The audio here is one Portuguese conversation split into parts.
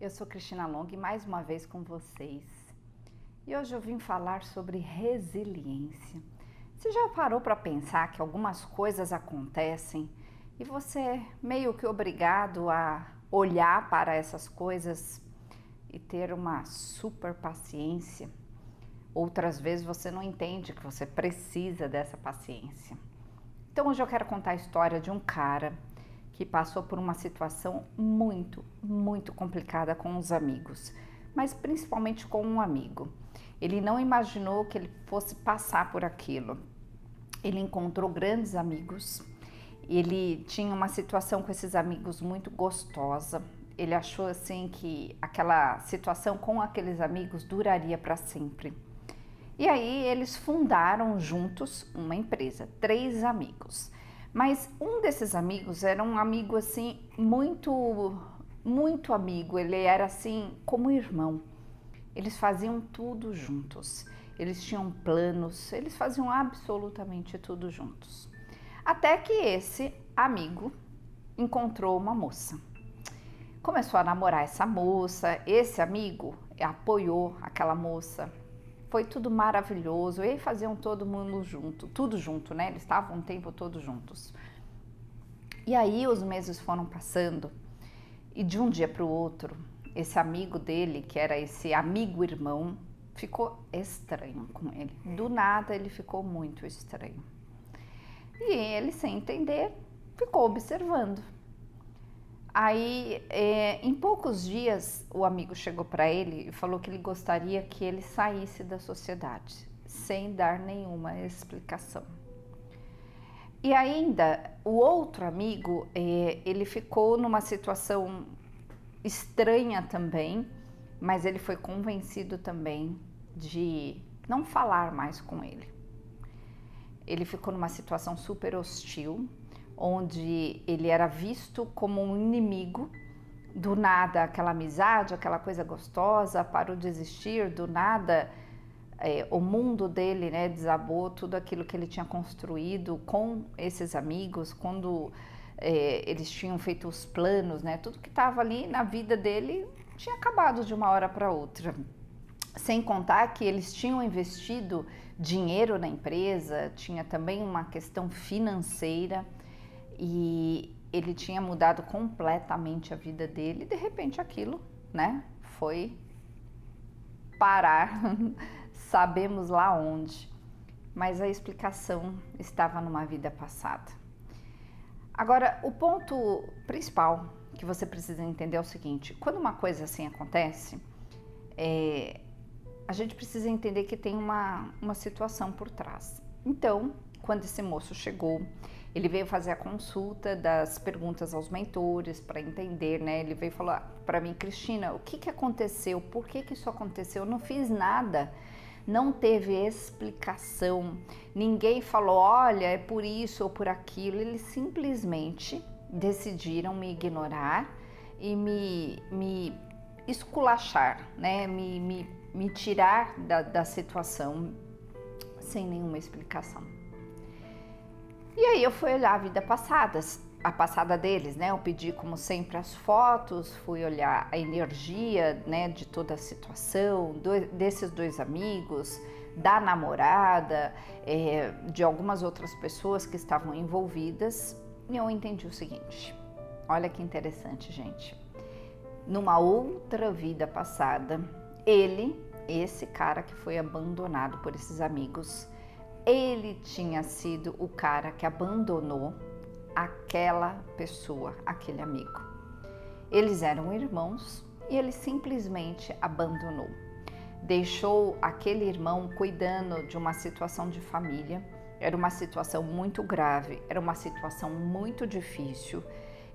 Eu sou Cristina Long e mais uma vez com vocês. E hoje eu vim falar sobre resiliência. Você já parou para pensar que algumas coisas acontecem e você é meio que obrigado a olhar para essas coisas e ter uma super paciência? Outras vezes você não entende que você precisa dessa paciência. Então hoje eu quero contar a história de um cara que passou por uma situação muito complicada com os amigos, mas principalmente com um amigo. Ele não imaginou que ele fosse passar por aquilo. Ele encontrou grandes amigos, ele tinha uma situação com esses amigos muito gostosa. Ele achou assim que aquela situação com aqueles amigos duraria para sempre. E aí eles fundaram juntos uma empresa, 3 amigos. Mas um desses amigos era um amigo assim muito amigo, ele era assim como irmão. Eles faziam tudo juntos, eles tinham planos, eles faziam absolutamente tudo juntos. Até que esse amigo encontrou uma moça. Começou a namorar essa moça, esse amigo apoiou aquela moça. Foi tudo maravilhoso, e faziam todo mundo junto, tudo junto, né? Eles estavam o tempo todo juntos. E aí os meses foram passando e de um dia para o outro, esse amigo dele, que era esse amigo irmão, ficou estranho com ele. Do nada ele ficou muito estranho. E ele, sem entender, ficou observando. Aí, em poucos dias, o amigo chegou para ele e falou que ele gostaria que ele saísse da sociedade, sem dar nenhuma explicação. E ainda, o outro amigo, ele ficou numa situação estranha também, mas ele foi convencido também de não falar mais com ele. Ele ficou numa situação super hostil, onde ele era visto como um inimigo. Do nada aquela amizade, aquela coisa gostosa parou de existir, do nada o mundo dele, né, desabou, tudo aquilo que ele tinha construído com esses amigos, quando eles tinham feito os planos, né, tudo que estava ali na vida dele tinha acabado de uma hora para outra. Sem contar que eles tinham investido dinheiro na empresa, tinha também uma questão financeira, e ele tinha mudado completamente a vida dele. De repente aquilo, né, foi parar, sabemos lá onde, mas a explicação estava numa vida passada. Agora, o ponto principal que você precisa entender é o seguinte: quando uma coisa assim acontece, a gente precisa entender que tem uma situação por trás. Então, quando esse moço chegou, ele veio fazer a consulta das perguntas aos mentores para entender, né? Ele veio falar para mim: Cristina, o que aconteceu? Por que isso aconteceu? Eu não fiz nada, não teve explicação, ninguém falou, olha, é por isso ou por aquilo. Eles simplesmente decidiram me ignorar e me esculachar, né? Me tirar da situação sem nenhuma explicação. E aí eu fui olhar a passada deles, né? Eu pedi, como sempre, as fotos, fui olhar a energia, né, de toda a situação, desses 2 amigos, da namorada, de algumas outras pessoas que estavam envolvidas, e eu entendi o seguinte: olha que interessante, gente. Numa outra vida passada, esse cara que foi abandonado por esses amigos, ele tinha sido o cara que abandonou aquela pessoa, aquele amigo. Eles eram irmãos e ele simplesmente abandonou. Deixou aquele irmão cuidando de uma situação de família. Era uma situação muito grave, era uma situação muito difícil,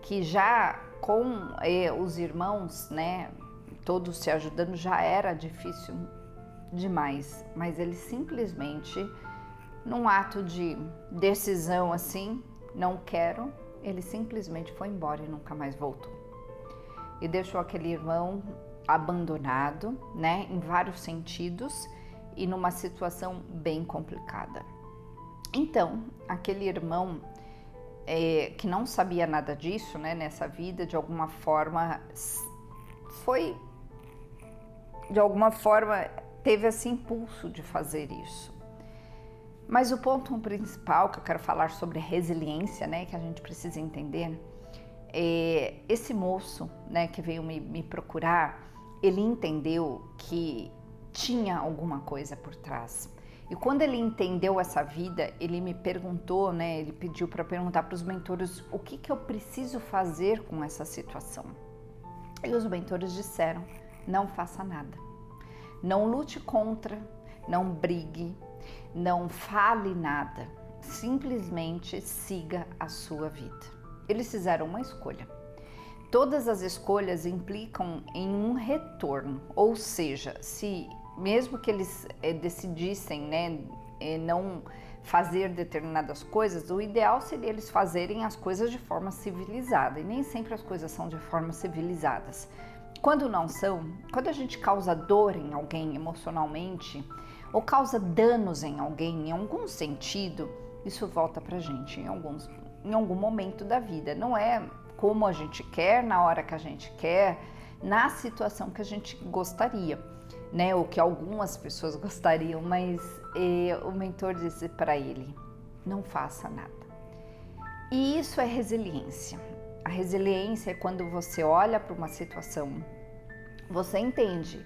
que já com os irmãos, né, todos se ajudando, já era difícil demais. Mas ele simplesmente, num ato de decisão assim, não quero, ele simplesmente foi embora e nunca mais voltou. E deixou aquele irmão abandonado, né, em vários sentidos, e numa situação bem complicada. Então, aquele irmão que não sabia nada disso, né, nessa vida, de alguma forma foi, de alguma forma, teve esse impulso de fazer isso. Mas o ponto principal que eu quero falar sobre resiliência, né, que a gente precisa entender, é esse moço, né, que veio me procurar, ele entendeu que tinha alguma coisa por trás. E quando ele entendeu essa vida, ele me perguntou, né, ele pediu para perguntar para os mentores o que eu preciso fazer com essa situação. E os mentores disseram: não faça nada. Não lute contra, não brigue, não fale nada. Simplesmente siga a sua vida. Eles fizeram uma escolha. Todas as escolhas implicam em um retorno, ou seja, se mesmo que eles decidissem, né, não fazer determinadas coisas, o ideal seria eles fazerem as coisas de forma civilizada, e nem sempre as coisas são de forma civilizadas. Quando não são, quando a gente causa dor em alguém emocionalmente, ou causa danos em alguém, em algum sentido, isso volta pra gente em algum momento da vida. Não é como a gente quer, na hora que a gente quer, na situação que a gente gostaria, né? Ou que algumas pessoas gostariam, mas o mentor disse para ele: não faça nada. E isso é resiliência. A resiliência é quando você olha para uma situação, você entende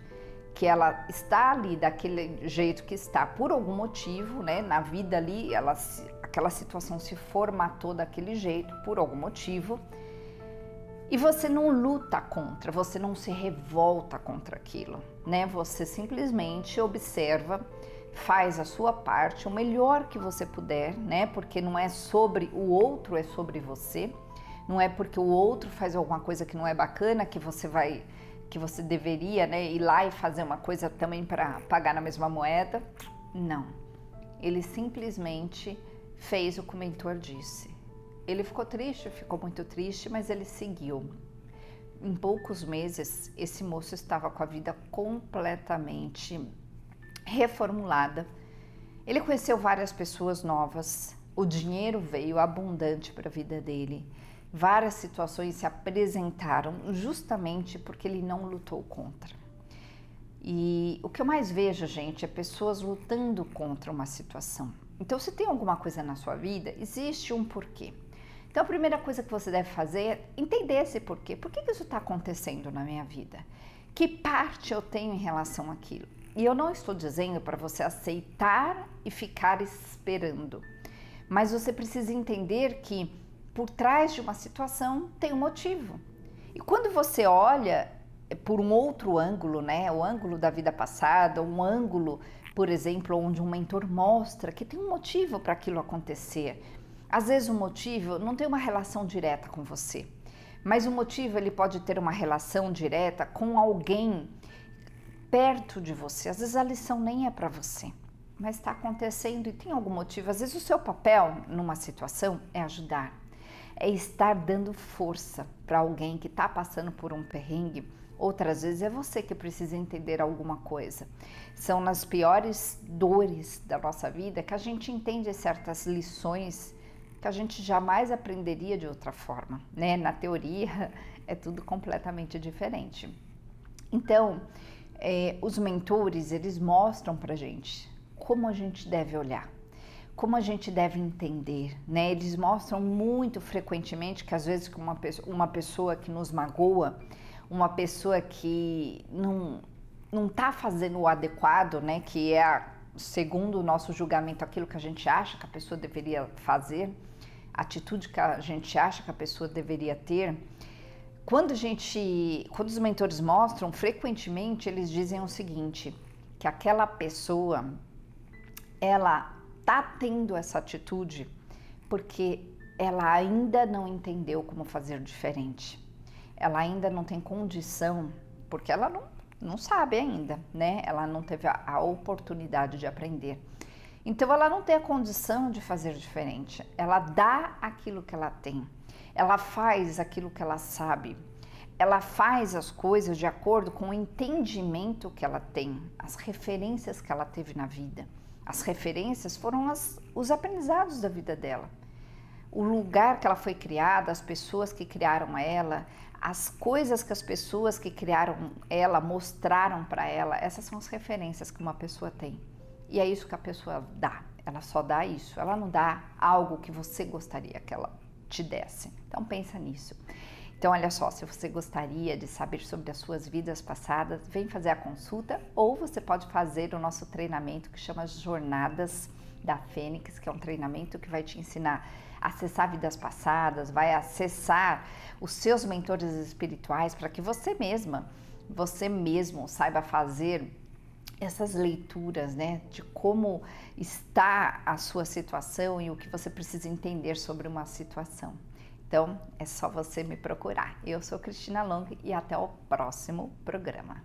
que ela está ali daquele jeito que está por algum motivo, né? Na vida ali, aquela situação se formatou daquele jeito por algum motivo. E você não luta contra, você não se revolta contra aquilo, né? Você simplesmente observa, faz a sua parte, o melhor que você puder, né? Porque não é sobre o outro, é sobre você. Não é porque o outro faz alguma coisa que não é bacana que você deveria, né, ir lá e fazer uma coisa também para pagar na mesma moeda. Não. Ele simplesmente fez o que o mentor disse. Ele ficou triste, ficou muito triste, mas ele seguiu. Em poucos meses, esse moço estava com a vida completamente reformulada. Ele conheceu várias pessoas novas, o dinheiro veio abundante para a vida dele. Várias situações se apresentaram justamente porque ele não lutou contra. E o que eu mais vejo, gente, é pessoas lutando contra uma situação. Então, se tem alguma coisa na sua vida, existe um porquê. Então, a primeira coisa que você deve fazer é entender esse porquê. Por que isso está acontecendo na minha vida? Que parte eu tenho em relação àquilo? E eu não estou dizendo para você aceitar e ficar esperando, mas você precisa entender que por trás de uma situação tem um motivo. E quando você olha por um outro ângulo, né, o ângulo da vida passada, um ângulo, por exemplo, onde um mentor mostra que tem um motivo para aquilo acontecer. Às vezes o motivo não tem uma relação direta com você, mas o motivo ele pode ter uma relação direta com alguém perto de você. Às vezes a lição nem é para você, mas está acontecendo e tem algum motivo. Às vezes o seu papel numa situação é ajudar, é estar dando força para alguém que está passando por um perrengue. Outras vezes é você que precisa entender alguma coisa. São nas piores dores da nossa vida que a gente entende certas lições que a gente jamais aprenderia de outra forma, né? Na teoria é tudo completamente diferente. Então, os mentores, eles mostram pra gente como a gente deve olhar, como a gente deve entender, né? Eles mostram muito frequentemente que às vezes uma pessoa que nos magoa, uma pessoa que não tá fazendo o adequado, né? Que é, segundo o nosso julgamento, aquilo que a gente acha que a pessoa deveria fazer, a atitude que a gente acha que a pessoa deveria ter. Quando os mentores mostram, frequentemente eles dizem o seguinte, que aquela pessoa, ela tá tendo essa atitude porque ela ainda não entendeu como fazer diferente. Ela ainda não tem condição, porque ela não sabe ainda, né? Ela não teve a oportunidade de aprender. Então ela não tem a condição de fazer diferente. Ela dá aquilo que ela tem. Ela faz aquilo que ela sabe. Ela faz as coisas de acordo com o entendimento que ela tem, as referências que ela teve na vida. As referências foram os aprendizados da vida dela. O lugar que ela foi criada, as pessoas que criaram ela, as coisas que as pessoas que criaram ela mostraram para ela, essas são as referências que uma pessoa tem. E é isso que a pessoa dá. Ela só dá isso. Ela não dá algo que você gostaria que ela te desse. Então pensa nisso. Então olha só, se você gostaria de saber sobre as suas vidas passadas, vem fazer a consulta ou você pode fazer o nosso treinamento que chama Jornadas da Fênix, que é um treinamento que vai te ensinar a acessar vidas passadas, vai acessar os seus mentores espirituais para que você mesmo saiba fazer essas leituras, né, de como está a sua situação e o que você precisa entender sobre uma situação. Então, é só você me procurar. Eu sou Cristina Long e até o próximo programa.